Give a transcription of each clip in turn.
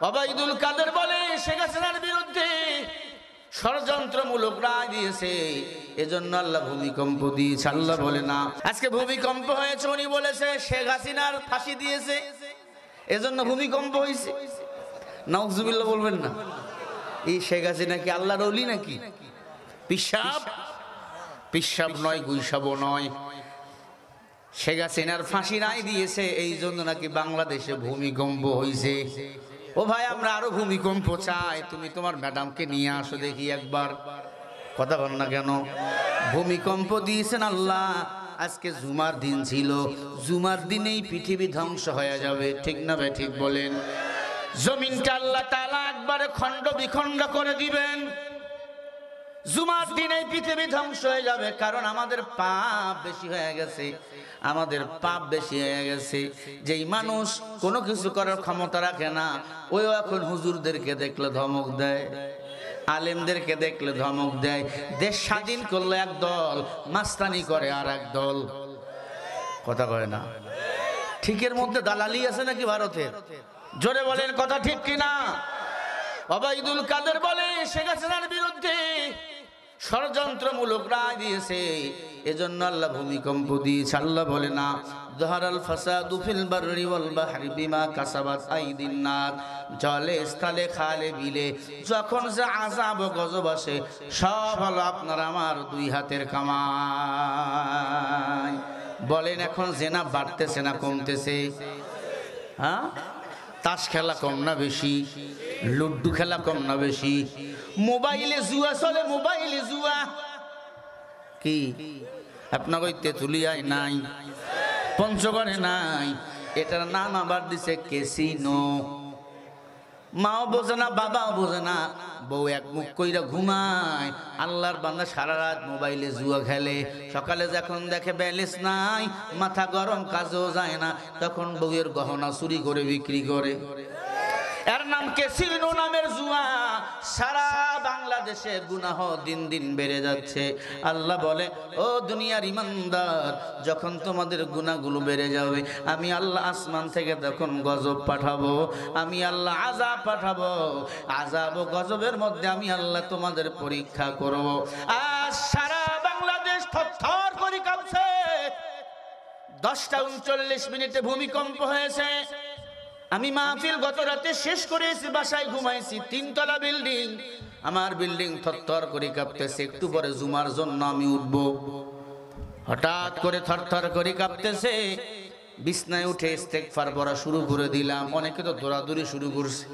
ওবায়দুল কাদের বলে শেখ হাসিনার বিরুদ্ধে ষড়যন্ত্রমূলক রায় দিয়েছে, এজন্য আল্লাহ ভূমিকম্প দিয়েছে। আল্লাহ বলে না, আজকে ভূমিকম্প হয়েছে, উনি বলেছে শেখ হাসিনার ফাঁসি দিয়েছে এজন্য ভূমিকম্প হয়েছে। নাউজুবিল্লাহ বলবেন না। এই শেখ হাসিনা কি আল্লাহর ওলি নাকি? পিশাব পিশাব নয়, গুইসাবও নয়। শেখ হাসিনার ফাঁসি রায় দিয়েছে, এই জন্য নাকি বাংলাদেশে ভূমিকম্প হয়েছে। ও ভাই, আমরা আরো ভূমিকম্প চাই। তুমি তোমার ম্যাডামকে নিয়ে আসো দেখি একবার। কথা বল না কেন? ভূমিকম্প দিয়েছেন আল্লাহ। আজকে জুমার দিন ছিল, জুমার দিনেই পৃথিবী ধ্বংস হয়ে যাবে, ঠিক না ভাই? ঠিক বলেন। জমিনটা আল্লাহ তাআলা একবারে খণ্ড বিখণ্ড করে দিবেন। জুমার দিনেই পৃথিবী ধ্বংস হয়ে যাবে, কারণ আমাদের পাপ বেশি হয়ে গেছে। আমাদের পাপ বেশি হয়ে গেছে। যেই মানুষ কোনো কিছু করার ক্ষমতা রাখে না, ওই এখন হুজুরদেরকে দেখলে ধমক দেয়, আলেমদেরকে দেখলে ধমক দেয়। দেশ স্বাধীন করলে এক দল, মাস্তানি করে আর এক দল। কথা কয় না? ঠিকের মধ্যে দালালি আছে নাকি ভারতের? জোরে বলেন, কথা ঠিক কিনা? ওবায়দুল কাদের বলে শেখ হাসিনার বিরুদ্ধে ষড়যন্ত্রমূলক রায় দিয়েছে, এজন্য আল্লাহ ভূমিকম্প দিয়েছে। আল্লাহ বলে না, যাহারাল ফাসাদু ফিল বাররি ওয়াল বাহরি বিমা কাসাবাত আইদিন নাস। জলে স্থলে খালে বিলে যখন যে আযাব ও গজব আসে, সব হলো আপনার আমার দুই হাতের কামাই। বলেন, এখন জেনা বাড়তেছে না কমতেছে? হ্যাঁ, তাস খেলা কম না বেশি? লুড্ডু খেলা কম না বেশি? মোবাইলে জুয়া চলে, মোবাইলে জুয়া। কি আপনার ওই তেঁতুলিয়ায় নাই, পঞ্চগড়ে নাই? এটার নাম আবার দিছে ক্যাসিনো। মাও বোঝে না, বাবাও বোঝে না, বউ এক মুখ কইরা ঘুমায়। আল্লাহর বান্দা সারা রাত মোবাইলে জুয়া খেলে, সকালে যখন দেখে ব্যালেন্স নাই, মাথা গরম, কাজেও যায় না, তখন বউয়ের গহনা চুরি করে বিক্রি করে। এর নাম ক্যাসিনো নামের জুয়া। সারা বাংলাদেশে গুনাহ দিন দিন বেড়ে যাচ্ছে। আল্লাহ বলে, ও দুনিয়ার ইমানদার, যখন তোমাদের গুনাহগুলো বেড়ে যাবে, আমি আল্লাহ আসমান থেকে তখন গজব পাঠাবো, আমি আল্লাহ আযাব পাঠাবো। আযাব ও গজবের মধ্যে আমি আল্লাহ তোমাদের পরীক্ষা করব। আজ সারা বাংলাদেশ থরথর করে কাঁপছে। 10:39 ভূমিকম্প হয়েছে। আমি মাহফিল গত রাতে শেষ করেছি, বাসায় ঘুমাইছি, 3তলা বিল্ডিং। আমার বিল্ডিং থরথর করে কাঁপতেছে। একটু পরে জুমার জন্য আমি উঠব, হঠাৎ করে থরথর করে কাঁপতেছে। বিছনায় উঠে ইস্তেগফার পড়া শুরু করে দিলাম। অনেকে তো দৌড়াদৌড়ি শুরু করছে।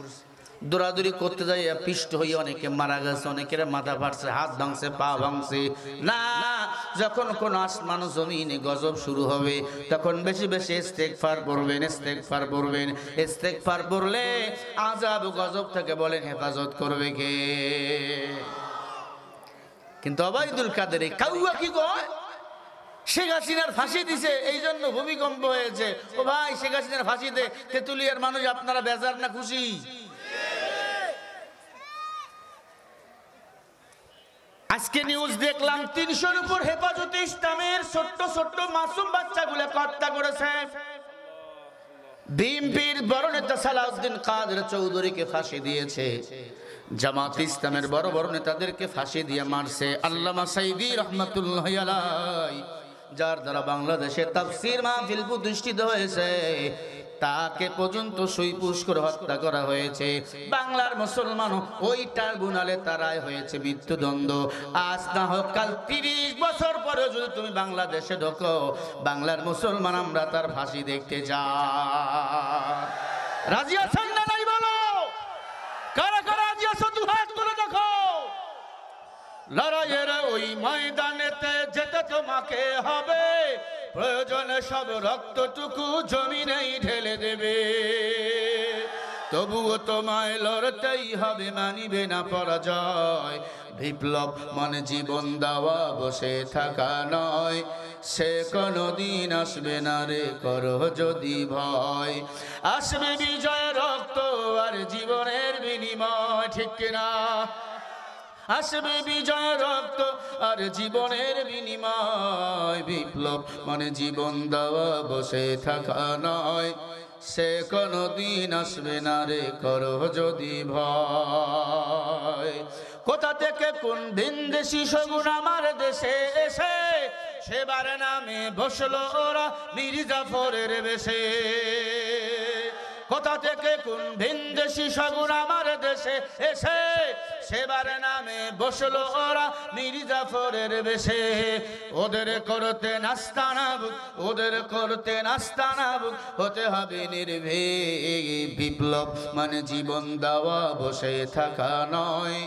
দৌড়াদৌড়ি করতে যাই পিষ্ট হয়ে অনেকে মারা গেছে, অনেকের মাথা ফাটছে, হাত ভাঙছে, পা ভাঙছে। না, যখন কোন আসমান জমিনে গজব শুরু হবে, তখন বেশি বেশি ইস্তেগফার পড়বেন, ইস্তেগফার পড়বেন। ইস্তেগফার পড়লে আযাব গজব থেকে বলেন হেফাজত করবে কে? কিন্তু ওবায়দুল কাদের কাউয়া কি কয়? শেখ হাসিনার ফাঁসি দিছে, এই জন্য ভূমিকম্প হয়েছে। ও ভাই, শেখ হাসিনার ফাঁসিতে তেঁতুলিয়ার মানুষ আপনারা বেজার না খুশি? আজকে নিউজ দেখলাম 300-র উপর হেফাজতে ইসলামের ছোট্ট ছোট্ট মাসুম বাচ্চাগুলো হত্যা করেছে। বিএনপির বড় নেতা সালাউদ্দিন কাদের চৌধুরীকে ফাঁসি দিয়েছে। জামাত ইসলামের বড় বড় নেতাদেরকে ফাঁসি দিয়ে মারছে। আল্লামা সাইদী রাহমাতুল্লাহি আলাইহি, যার দ্বারা বাংলাদেশে তাফসীর মাহফিল প্রতিষ্ঠিত হয়েছে, তাকে পর্যন্ত সুইপুষ করে হত্যা করা হয়েছে। বাংলার মুসলমান ওই ট্রাইব্যুনালে তারাই হয়েছে মৃত্যুদণ্ড। আজ না হোক কাল 30 বছর পরে যদি তুমি বাংলাদেশে ঢোকো, বাংলার মুসলমান আমরা তার ফাঁসি দেখতে যাই। রাজি আছেন না নাই বলো? কারা কারা রাজি আছো? দু হাত তুলে দেখো। লড়াইয়ের ওই ময়দানেতে যেতে তোমাকে হবে, প্রয়োজনে সব রক্তটুকু জমিনেই ঢেলে দেবে। তবুও তোমায় লড়তেই হবে, মানিবে না পরাজয়। বিপ্লব মানে জীবন দেওয়া, বসে থাকা নয়। সে কোনদিন আসবে না রে, করো যদি ভয়। আসবে বিজয়, রক্ত আর জীবনের বিনিময়, ঠিক কিনা? আসবে বিজয়, রক্ত আর জীবনের বিনিময়। বিপ্লব মানে জীবন দেওয়া, বসে থাকা নয়। সে কোনদিন আসবে না রে করো যদি ভয়। কোথা থেকে কোন ভিনদেশি শগুন আমার দেশে এসে সেবার নামে বসলো ওরা মীর জাফরের বেশে। কোথা থেকে কোন ভিনদেশি শগুন আমার দেশে এসে সেবার নামে বসলো ওরা মীর জাফরের বেশে। ওদের করতে নাস্তানাব, ওদের করতে নাস্তানাব, হতে হবে নির্ভীক। বিপ্লব মানে জীবন দেওয়া, বসে থাকা নয়।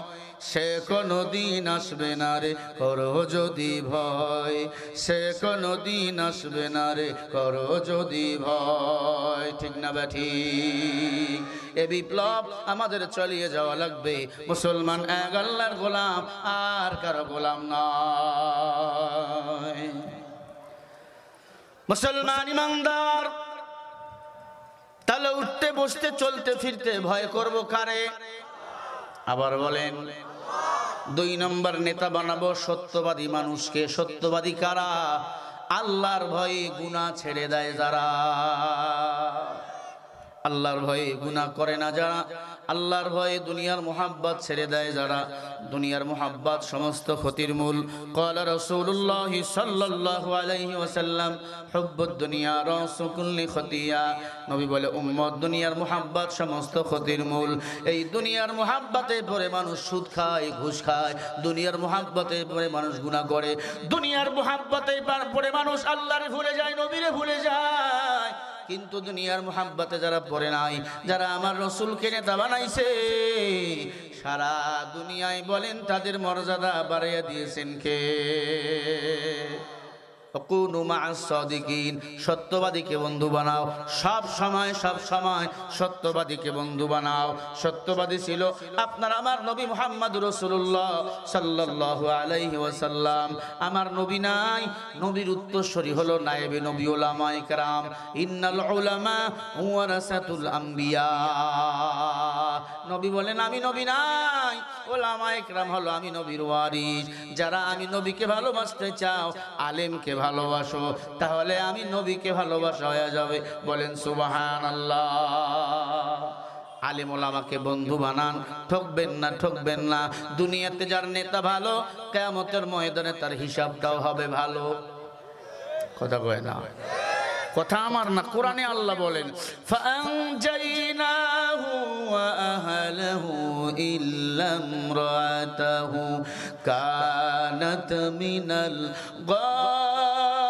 সে কোনদিন আসবে না রে করো যদি ভয়, সে কোনদিন আসবে না রে করো যদি ভয়। ঠিক না ব্যাঠি? এ বিপ্লব আমাদের চালিয়ে যাওয়া লাগবে। মুসলমান এক আল্লাহর গোলাম, আর কারো গোলাম নয়। মুসলমান ইমানদার, তাহলে উঠতে বসতে চলতে ফিরতে ভয় করব কারে? আবার বলেন। 2 নম্বর নেতা বানাবো সত্যবাদী মানুষকে। সত্যবাদী কারা? আল্লাহর ভয়ে গুনাহ ছেড়ে দেয় যারা, আল্লাহর ভয়ে গুনাহ করে না যারা, আল্লাহর ভয়ে দুনিয়ার মুহাব্বত ছেড়ে দেয় যারা। দুনিয়ার মুহাব্বত সমস্ত ক্ষতির মূল। ক্বালা রাসূলুল্লাহ সাল্লাল্লাহু আলাইহি ওয়াসাল্লাম হুব্বুদ দুনিয়া রাসু কুল্লি খতিয়া। নবী বলে, উম্মত, দুনিয়ার মুহাব্বত সমস্ত ক্ষতির মূল। এই দুনিয়ার মুহাব্বতে পড়ে মানুষ সুদ খায়, ঘুষ খায়। দুনিয়ার মুহাব্বতে পড়ে মানুষ গুনাহ করে। দুনিয়ার মুহাব্বতে পড়ে মানুষ আল্লাহরে ভুলে যায়, নবীরে ভুলে যায়। কিন্তু দুনিয়ার মুহাব্বতে যারা পড়ে নাই, যারা আমার রাসূলকে নেতা বানাইছে, সারা দুনিয়ায় বলেন তাদের মর্যাদা বাড়িয়ে দিয়েছেন কে? কুনু মা'আস সাদিকিন। সত্যবাদীকে বন্ধু বানাও। সব সময় সব সময় সত্যবাদীকে বন্ধু বানাও। সত্যবাদী ছিল আপনার আমার নবী মুহাম্মদুর রাসূলুল্লাহ সাল্লাল্লাহু আলাইহি ওয়াসাল্লাম। আমার নবী নাই, নবীর উত্তরসূরি হলো নায়েবে নবী উলামায়ে কেরাম। ইন্নাল উলামা ওয়ারাসাতুল আম্বিয়া। নবী বলেন আমি নবী নাই, উলামায়ে কেরাম হলো আমি নবীর ওয়ারিস। যারা আমি নবীকে ভালোবাসতে চাও, আলেমকে ভালোবাসো, তাহলে আমি নবীকে ভালোবাসা হয়ে যাবে। বলেন সুবহানাল্লাহ। আলেম ওলামাকে বন্ধু বানান, ঠকবেন না, ঠকবেন না। দুনিয়াতে যার নেতা ভালো, কিয়ামতের ময়দানে তার হিসাবটাও হবে ভালো। কথা কয় না, কথা আমার না, কোরআনে আল্লাহ বলেন ফাআনজাইনাহু ওয়া আহলাহু ইল্লা ইমরাতাহু কানাত মিনাল গাবিরিন।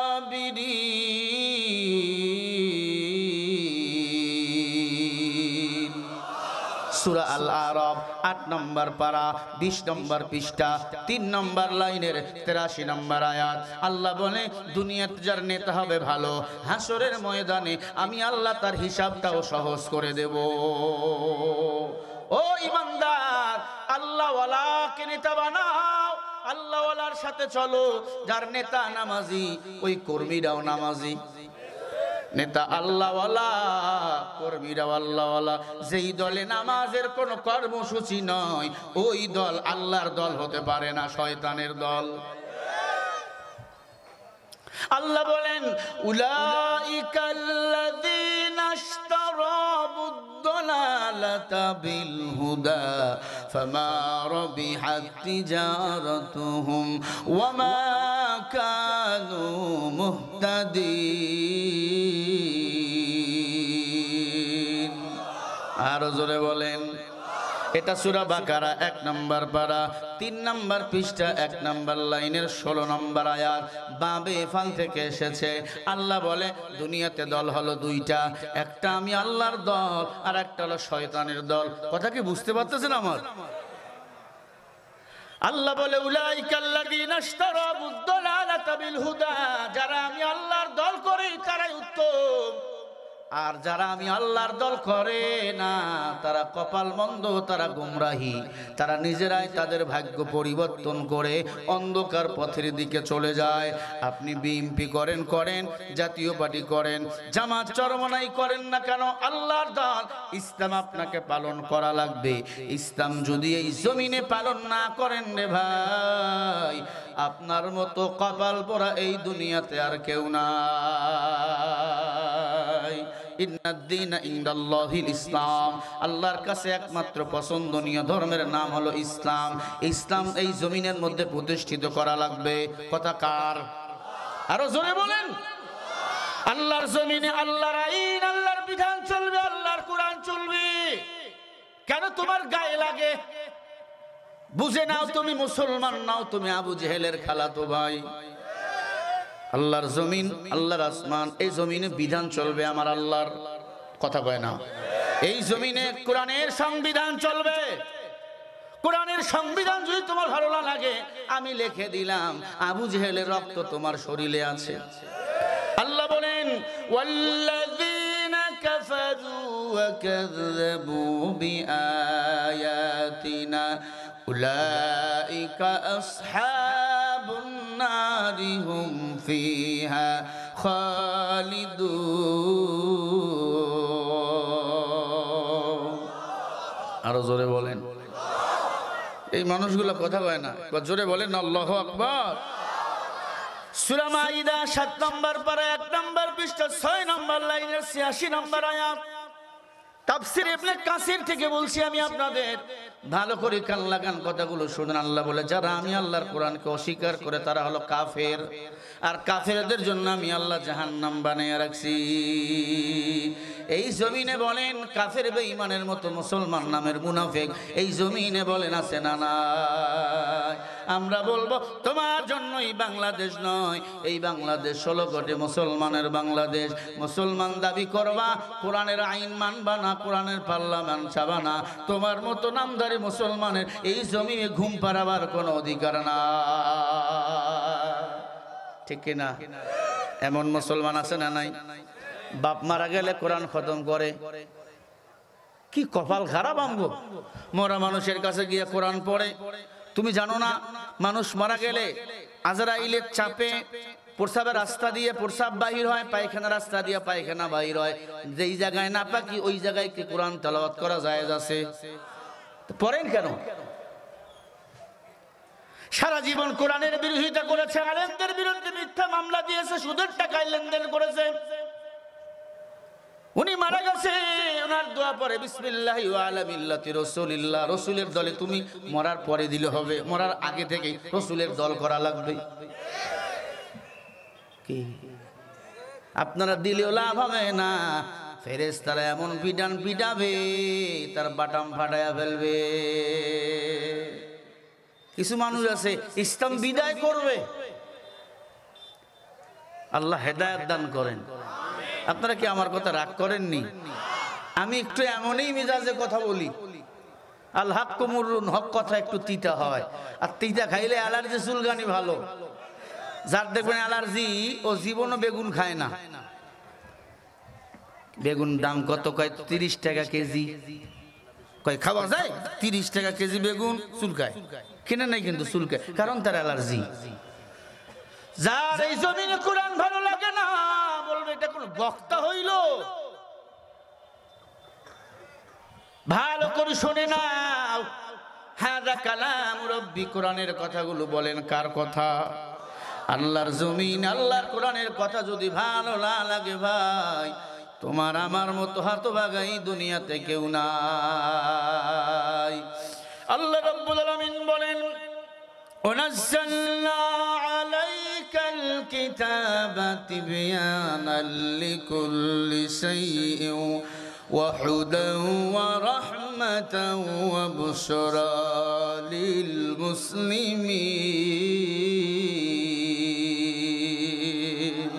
সূরা আল আরাফ 8 নম্বর পারা 20 নম্বর পৃষ্ঠা 3 নম্বর লাইনের 83 নম্বর আয়াত। আল্লাহ বলে দুনিয়াতে যার নেতা হবে ভালো, হাসরের ময়দানে আমি আল্লাহ তার হিসাবটাও সহজ করে দেব। ও ইমানদার, আল্লাহওয়ালাকে নেতা বানাও, আল্লাহওয়ালার সাথে চলো। যার নেতা নামাজি, ওই কর্মীরাও নামাজি। নেতা আল্লাহওয়ালা, কর্মীরাও আল্লাহওয়ালা। যেই দলে নামাজের কোনো কর্মসূচি নয়, ওই দল আল্লাহর দল হতে পারে না, শয়তানের দল। আল্লাহ বলেন উলাইকাল্লাযীনা ইশতারাবুদ-দালালাতা বিল হুদা ফামা রাবিহাত তিজারাতুহুম ওয়া মা কানু মুহতাদিন। আর জোরে বলেন। এটা সূরা বাকারা 1 নম্বর পারা 3 নম্বর পৃষ্ঠা 1 নম্বর লাইনের 16 নম্বর আয়াত। বাবে ফাল থেকে এসেছে। আল্লাহ বলে দুনিয়াতে দল হলো 2টা, একটা আমি আল্লাহর দল, আর একটা হলো শয়তানের দল। কথা কি বুঝতে পারতেছেন আমার? আল্লাহ বলে উলাইকাল্লাযীনা ইশতারাবুদ-দালালাতা বিল হুদা। যারা আমি আল্লাহর দল করে তারাই উত্তম, আর যারা আমি আল্লাহর দল করে না তারা কপাল মন্দ, তারা গুমরাহি। তারা নিজেরাই তাদের ভাগ্য পরিবর্তন করে অন্ধকার পথের দিকে চলে যায়। আপনি বিএনপি করেন, জাতীয় পার্টি করেন, জামাত চরমনাই করেন না কেন, আল্লাহর দল ইসলাম আপনাকে পালন করা লাগবে। ইসলাম যদি এই জমিনে পালন না করেন রে ভাই, আপনার মতো কপাল পোড়া এই দুনিয়াতে আর কেউ নাই। ইন্নাদ-দীনা ইনদাল্লাহিল ইসলাম, আল্লাহর কাছে একমাত্র পছন্দনীয় ধর্মের নাম হলো ইসলাম। ইসলাম এই জমিনের মধ্যে প্রতিষ্ঠিত করা লাগবে। কথা কার? আরো জোরে বলেন। আল্লাহর জমিনে আল্লাহর আইন, আল্লাহর বিধান চলবে, আল্লাহর কোরআন চলবে। কেন তোমার গায়ে লাগে? বুঝে নাও তুমি মুসলমান নাও, তুমি আবু জেহেলের খালাতো ভাই। আল্লাহর জমিন, আল্লাহর আসমান, এই জমিনে বিধান চলবে আমার আল্লাহর। কথা কয় না? এই জমিনে কোরআনের সংবিধান চলবে। কোরআনের সংবিধান যদি তোমার ভালো না লাগে, আমি লিখে দিলাম আবু জেহেলের রক্ত তোমার শরীরে আছে। আল্লাহ বলেন ওয়াল্লাযীনা কাফারু ওয়া কাযযাবু বিআয়াতিনা উলাইকা আসহাবুন নারি হুম ফিহা খালিদুন। আরো জোরে বলেন। এই মানুষগুলো কথা কয় না, জোরে বলেন আল্লাহু আকবার। সূরা মাইদা ৭ নম্বর পারা ১ নম্বর পৃষ্ঠা ৬ নম্বর লাইনের ৮৬ নম্বর আয়াত। তাফসীর ইবনে কাসির থেকে বলছি আমি আপনাদের, ভালো করে কান লাগান, কথাগুলো শুনুন। আল্লাহ বলে যারা আমি আল্লাহর কোরআনকে অস্বীকার করে তারা হলো কাফের, আর কাফেরদের জন্য আমি আল্লাহ জাহান্নাম বানিয়ে রাখছি। এই জমিনে বলেন কাফের বেঈমানের মতো মুসলমান নামের মুনাফিক এই জমিনে বলেন আছে না নাই? আমরা বলবো তোমার জন্যই বাংলাদেশ নয়, এই বাংলাদেশ 16 কোটি মুসলমানের বাংলাদেশ। মুসলমান দাবি করবা, কোরআনের আইন মানবা না, কোরআনের পার্লামেন্ট চাবা না, তোমার মতো নামধারী মুসলমানের এই জমিনে ঘুম পাড়াবার কোনো অধিকার না। ঠিক কিনা? এমন মুসলমান আছে না নাই? বাপ মারা গেলে কোরআন খতম করে। কি কপাল খারাপ আমগো! মরা মানুষের কাছে গিয়ে কোরআন পড়ে। তুমি জানো না মানুষ মারা গেলে আজরাইলের চাপে প্রসাবের রাস্তা দিয়ে প্রসাব বাহির হয়, পায়খানা রাস্তা দিয়ে পায়খানা বাহির হয়। যেই জায়গায় না পাকি ওই জায়গায় কি কোরআন তেলাওয়াত করা জায়েজ আছে? পড়েন কেন? সারা জীবন কোরআনের বিরোধিতা করেছে, আলেমদের বিরুদ্ধে মিথ্যা মামলা দিয়েছে, সুদের টাকায় লেনদেন করেছে। উনি মারা গেছে, ওনার দোয়া পরে বিসমিল্লাহি ওয়া আলা মিল্লাতি রাসূলিল্লাহ। রাসূলের দলে তুমি মরার পরে দিলে হবে, মরার আগে থেকে রাসূলের দল করা লাগবে। কি আপনারা দিলেও লাভ হবে না, ফেরেশতারা এমন পিটান পিটাবে তার বাটাম ফাটায়া ফেলবে। কিছু মানুষ আছে ইসলাম বিদায় করবে। আল্লাহ হেদায়েত দান করেন। আপনারা কি আমার কথা রাগ করেননি? আমি একটু এমনই মেজাজে কথা বলি। আল হাক্কু মুররুন, হক কথা একটু তিতা হয়, আর তিতা খাইলে অ্যালার্জি চুলকানি ভালো। যার দেখবেন অ্যালার্জি ও জীবনও বেগুন খায় না। বেগুন দাম কত? কয় 30 টাকা কেজি। কয় খাওয়া যায়? 30 টাকা কেজি বেগুন চুলকায়। কিনে নাই কিন্তু চুলকায়, কারণ তার অ্যালার্জি। যার এই জমিনে কোরআন ভালো লাগে না বলবে এটা কোন বক্তা হইল? ভালো করে শুনে নাও, হাযা কালাম রাব্বি, কোরআনের কথাগুলো বলেন কার কথা? আল্লাহর জমিন, আল্লাহর কোরআনের কথা যদি ভালো না লাগে ভাই, তোমার আমার মতো হতভাগাই দুনিয়াতে কেউ নাই। আল্লাহ রাব্বুল আলামিন বলেন وَنَزَّلْنَا عَلَيْكَ الْكِتَابَ تِبْيَانًا لِكُلِّ شَيْءٍ وَهُدًى وَرَحْمَةً وَبُشْرَى لِلْمُسْلِمِينَ।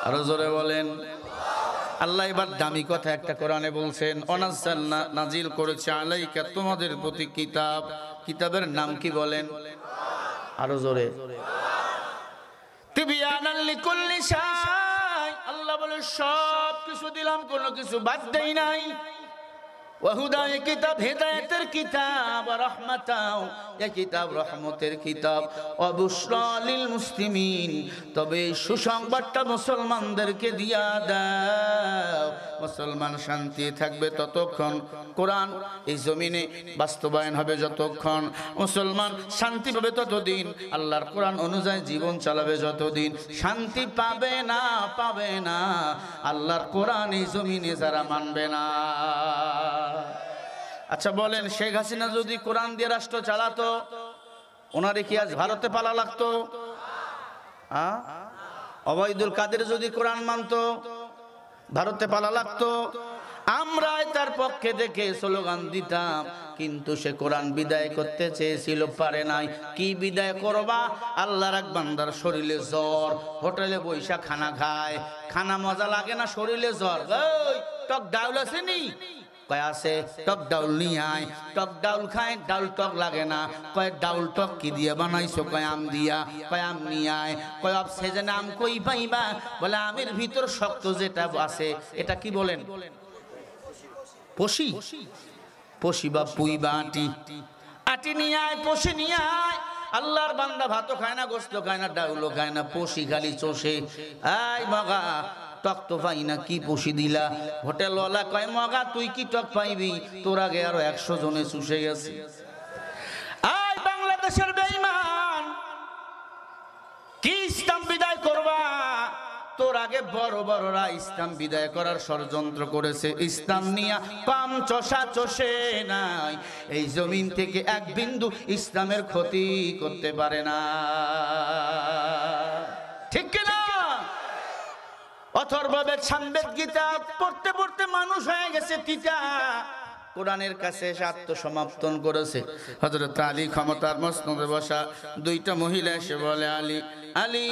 আরো জোরে বলেন। আল্লাহ এবার দামি কথা একটা কোরআনে বলছেন, অনাজ্জালনা, নাজিল করেছে, আলাইকা, তোমাদের প্রতি কিতাব। কিতাবের নাম কি বলেন? আরো জোরে। তিবয়ানান লিকুল্লি শাই, আল্লাহ বলে সব কিছু দিলাম, কোনো কিছু বাদ দেই নাই। ওয়াহুদা, এই কিতাব হেদায়েতের কিতাব, রাহমাতাও, এই কিতাব রহমতের কিতাব, অবুশরা লিল মুসলিমিন, তবে সুসংবাদটা মুসলমানদেরকে দিয়া দাও। মুসলমান শান্তি থাকবে ততক্ষণ, কোরআন এই জমিনে বাস্তবায়ন হবে যতক্ষণ, মুসলমান শান্তি পাবে ততদিন, আল্লাহর কোরআন অনুযায়ী জীবন চালাবে যতদিন, শান্তি পাবে না, পাবে না আল্লাহর কোরআন এই জমিনে যারা মানবে না। আচ্ছা বলেন, শেখ হাসিনা যদি কোরআন দিয়ে রাষ্ট্র চালাতো, ওনারে কি আজ ভারতে পালা লাগতো? ওবায়দুল কাদের যদি কোরআন মানতো, ভারতে পালা লাগতো? আমরাই তার পক্ষে থেকে স্লোগান দিতাম, কিন্তু সে কোরআন বিদায় করতে চেয়েছিল, পারে নাই। কি বিদায় করবা? আল্লাহর এক বান্দার শরীরে জ্বর, হোটেলে বৈশা খানা খায়, খানা মজা লাগে না, শরীরে জ্বর, ওই টক ডাউল আছে নি? কয় আছে, টক ডাউল নিয়ে আয়। টক ডাউল খায়, ডাউল টক লাগে না। কয় ডাউল টক কি দিয়ে বানাইছো? কয় আম দিয়া। কয় আম নিয়ে আয়। কয় অব সেজনে আম কই পাইবা? বলে আমের ভিতর শক্ত যেটা আছে, এটা কি বলেন? পশি, পশি বা পুই বা আটি, আটি নিয়ে আয়, পশি নিয়ে আয়। আল্লাহর বান্দা ভাতও খায় না, গোস্ত খায় না, ডাউলও খায় না, পশি খালি চষে। আয় মগা, টক তো পাই না, কি পশি দিলা? হোটেলওয়ালা কয় মগা তুই কি টক পাইবি? তোর আগে আরো 100 জনে চুষে গেছে। আয় বাংলাদেশের বেঈমান, কি ইসলাম বিদায় করবা? তোর আগে বড় বড়রা ইসলাম বিদায় করার ষড়যন্ত্র করেছে, ইসলাম নিয়া পাম চষা চষে নাই। এই জমিন থেকে এক বিন্দু ইসলামের ক্ষতি করতে পারে না, ঠিক কিনা? অথর্ববেদ, সামবেদ, গীতা পড়তে পড়তে মানুষ হয়ে গেছে তিতা। কোরআনের কাছে এসে আত্মসমর্পণ করেছে। হযরত আলী ক্ষমতার মসনদে বসা, দুইটা মহিলা এসে বলে, আলী, আলী,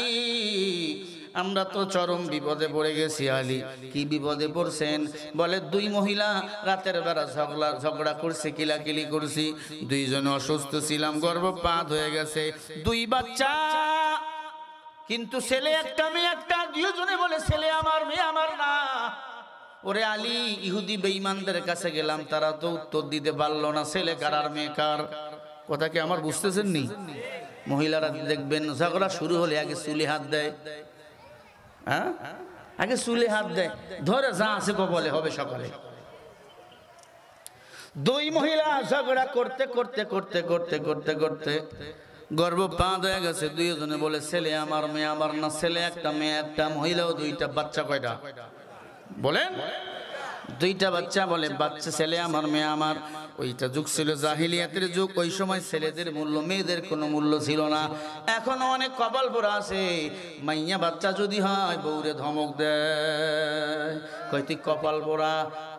আমরা তো চরম বিপদে পড়ে গেছি। আলী, কি বিপদে পড়ছেন? বলে, দুই মহিলা রাতের বেলা ঝগড়া করছে, কিলাকিলি করছি, দুইজনে অসুস্থ ছিলাম, গর্ভপাত হয়ে গেছে, 2 বাচ্চা, কিন্তু ছেলে একটা মেয়ে একটা। দুজনে বলে ছেলে আমার, মেয়ে আমার না। ওরে আলী, ইহুদি বেঈমানদের কাছে গেলাম, তারা তো উত্তর দিতে পারলো না, ছেলে কার আর মেয়ে কার। কথা কি আমার বুঝতেছেন নি? মহিলারা দেখবেন ঝগড়া শুরু হলে আগে চুলে হাত দেয়, হ্যাঁ, আগে চুলে হাত দেয়, ধরে যা আছে কপালে হবে সকালে। 2 মহিলা ঝগড়া করতে করতে করতে করতে করতে করতে গর্ভপাত হয়ে গেছে। দুইজনে বলে ছেলে আমার, মেয়ে আমার না। ছেলে একটা, মেয়ে একটা। মহিলাও 2টা, বাচ্চা কয়টা বলেন? 2টা বাচ্চা। বলে বাচ্চা ছেলে আমার, মেয়ে আমার। ওইটা যুগ ছিল জাহিলিয়াতের যুগ, ওই সময় ছেলেদের মূল্য, মেয়েদের কোনো মূল্য ছিল না। এখনো অনেক কপাল পোড়া আছে, মাইয়া বাচ্চা যদি হয় বউরে ধমক দেয়, কয় তুই কপাল পোড়া,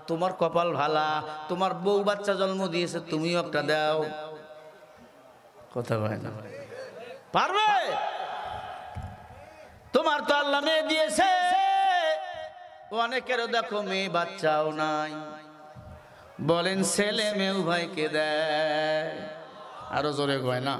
তোমার কপাল ভালা, তোমার বউ বাচ্চা জন্ম দিয়েছে, তুমিও একটা দাও। কথা কয় না, পারবে? তোমার তো আল্লাহ মেয়ে দিয়েছে, অনেকেরও দেখো মেয়ে বাচ্চাও নাই। বলেন ছেলে মেয়ে উভয়কে দেয়। আরো জোরে কয় না?